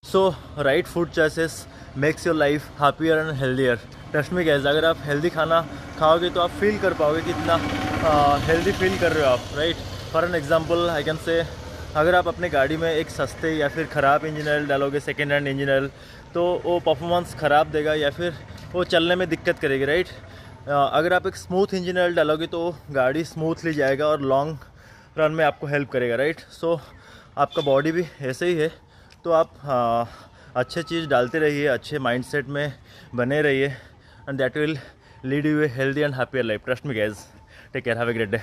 So right food choices makes your life happier and healthier. Trust me guys, अगर आप healthy खाना खाओगे तो आप फील कर पाओगे कितना हेल्दी फील कर रहे हो आप, right. For an example I can say, अगर आप अपने गाड़ी में एक सस्ते या फिर ख़राब इंजन ऑयल डालोगे, सेकेंड हैंड इंजन ऑयल, तो वो परफॉर्मेंस ख़राब देगा या फिर वो चलने में दिक्कत करेगी, राइट। अगर आप एक स्मूथ इंजन ऑयल डालोगे तो गाड़ी स्मूथली जाएगा और लॉन्ग रन में आपको हेल्प करेगा, राइट। सो आपका बॉडी भी ऐसे ही है, तो आप अच्छे चीज़ डालते रहिए, अच्छे माइंडसेट में बने रहिए, and that will lead you a healthy and happier life. Trust me guys, take care, have a great day.